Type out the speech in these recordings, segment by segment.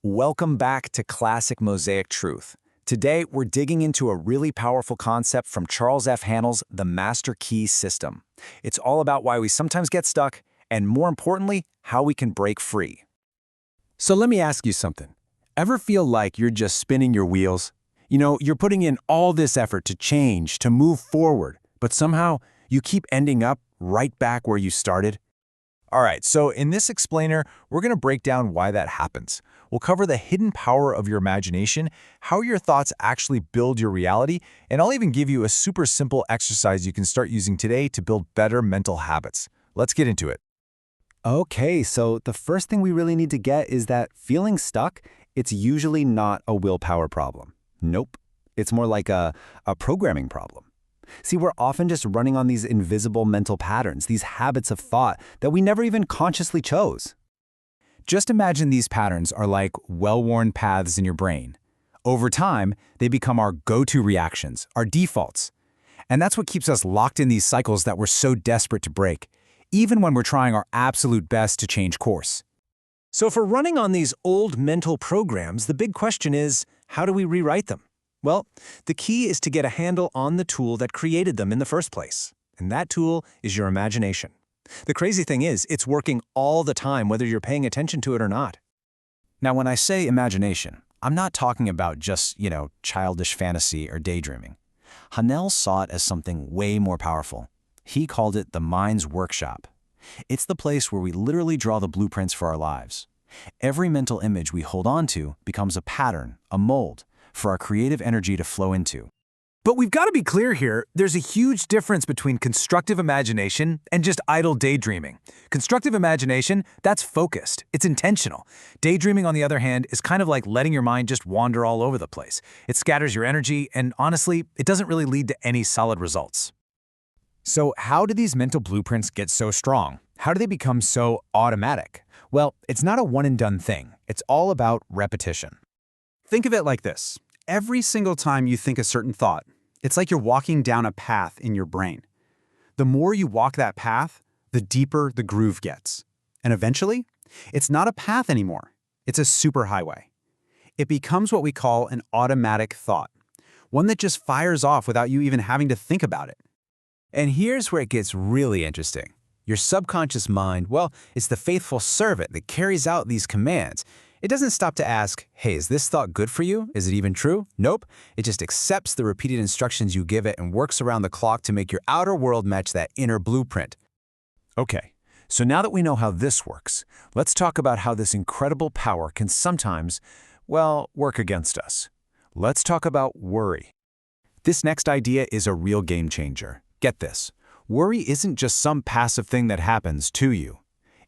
Welcome back to Classic Mosaic Truth. Today, we're digging into a really powerful concept from Charles F. Haanel's The Master Key System. It's all about why we sometimes get stuck, and more importantly, how we can break free. So let me ask you something. Ever feel like you're just spinning your wheels? You're putting in all this effort to change, to move forward, but somehow you keep ending up right back where you started? All right, so in this explainer, we're going to break down why that happens. We'll cover the hidden power of your imagination, how your thoughts actually build your reality, and I'll even give you a super simple exercise you can start using today to build better mental habits. Let's get into it. Okay, so the first thing we really need to get is that feeling stuck, it's usually not a willpower problem. Nope. It's more like a programming problem. See, we're often just running on these invisible mental patterns, these habits of thought that we never even consciously chose. Just imagine these patterns are like well-worn paths in your brain. Over time, they become our go-to reactions, our defaults. And that's what keeps us locked in these cycles that we're so desperate to break, even when we're trying our absolute best to change course. So if we're running on these old mental programs, the big question is, how do we rewrite them? Well, the key is to get a handle on the tool that created them in the first place. And that tool is your imagination. The crazy thing is, it's working all the time, whether you're paying attention to it or not. Now, when I say imagination, I'm not talking about just, childish fantasy or daydreaming. Haanel saw it as something way more powerful. He called it the mind's workshop. It's the place where we literally draw the blueprints for our lives. Every mental image we hold on to becomes a pattern, a mold, for our creative energy to flow into. But we've got to be clear here, there's a huge difference between constructive imagination and just idle daydreaming. Constructive imagination, that's focused, it's intentional. Daydreaming, on the other hand, is kind of like letting your mind just wander all over the place. It scatters your energy, and honestly, it doesn't really lead to any solid results. So how do these mental blueprints get so strong? How do they become so automatic? Well, it's not a one-and-done thing. It's all about repetition. Think of it like this. Every single time you think a certain thought, it's like you're walking down a path in your brain. The more you walk that path, the deeper the groove gets. And eventually, it's not a path anymore. It's a superhighway. It becomes what we call an automatic thought, one that just fires off without you even having to think about it. And here's where it gets really interesting. Your subconscious mind, well, it's the faithful servant that carries out these commands. It doesn't stop to ask, hey, is this thought good for you? Is it even true? Nope. It just accepts the repeated instructions you give it and works around the clock to make your outer world match that inner blueprint. Okay, so now that we know how this works, let's talk about how this incredible power can sometimes, work against us. Let's talk about worry. This next idea is a real game changer. Get this. Worry isn't just some passive thing that happens to you.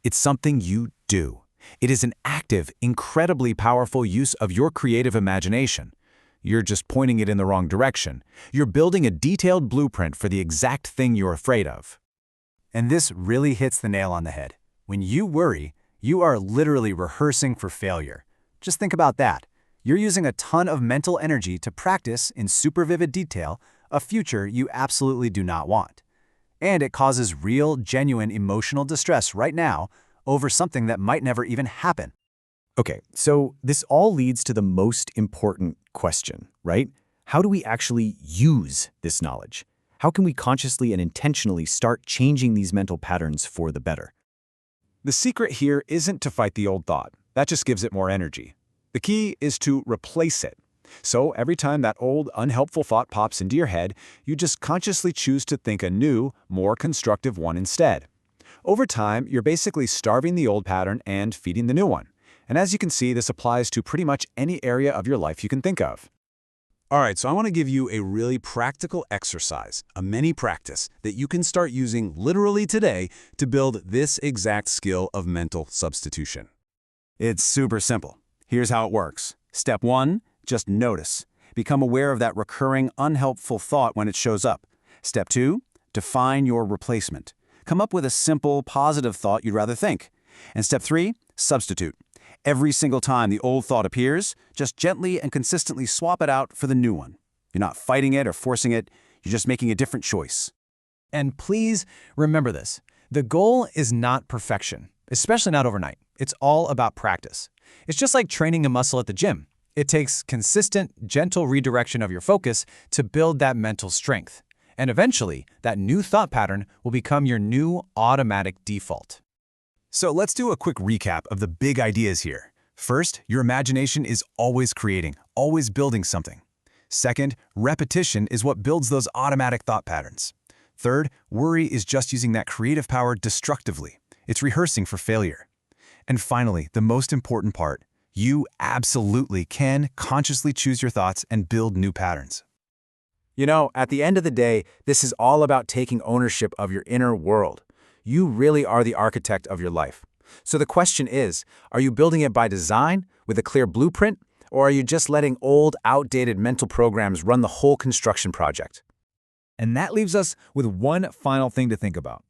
It's something you do. It is an active, incredibly powerful use of your creative imagination. You're just pointing it in the wrong direction. You're building a detailed blueprint for the exact thing you're afraid of. And this really hits the nail on the head. When you worry, you are literally rehearsing for failure. Just think about that. You're using a ton of mental energy to practice in super vivid detail a future you absolutely do not want. And it causes real, genuine emotional distress right now over something that might never even happen. Okay, so this all leads to the most important question, right? How do we actually use this knowledge? How can we consciously and intentionally start changing these mental patterns for the better? The secret here isn't to fight the old thought. That just gives it more energy. The key is to replace it. So every time that old, unhelpful thought pops into your head, you just consciously choose to think a new, more constructive one instead. Over time, you're basically starving the old pattern and feeding the new one. And as you can see, this applies to pretty much any area of your life you can think of. All right, so I want to give you a really practical exercise, a mini practice that you can start using literally today to build this exact skill of mental substitution. It's super simple. Here's how it works. Step 1, just notice. Become aware of that recurring, unhelpful thought when it shows up. Step 2, define your replacement. Come up with a simple, positive thought you'd rather think. And step 3, substitute. Every single time the old thought appears, just gently and consistently swap it out for the new one. You're not fighting it or forcing it, you're just making a different choice. And please remember this. The goal is not perfection, especially not overnight. It's all about practice. It's just like training a muscle at the gym. It takes consistent, gentle redirection of your focus to build that mental strength. And eventually, that new thought pattern will become your new automatic default. So let's do a quick recap of the big ideas here. First, your imagination is always creating, always building something. Second, repetition is what builds those automatic thought patterns. Third, worry is just using that creative power destructively. It's rehearsing for failure. And finally, the most important part, you absolutely can consciously choose your thoughts and build new patterns. You know, at the end of the day, this is all about taking ownership of your inner world. You really are the architect of your life. So the question is, are you building it by design, with a clear blueprint, or are you just letting old, outdated mental programs run the whole construction project? And that leaves us with one final thing to think about.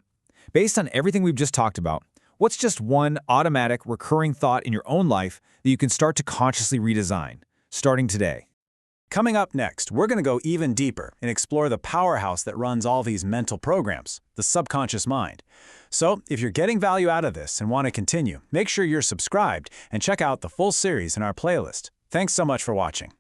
Based on everything we've just talked about, what's just one automatic, recurring thought in your own life that you can start to consciously redesign, starting today? Coming up next, we're going to go even deeper and explore the powerhouse that runs all these mental programs, the subconscious mind. So, if you're getting value out of this and want to continue, make sure you're subscribed and check out the full series in our playlist. Thanks so much for watching.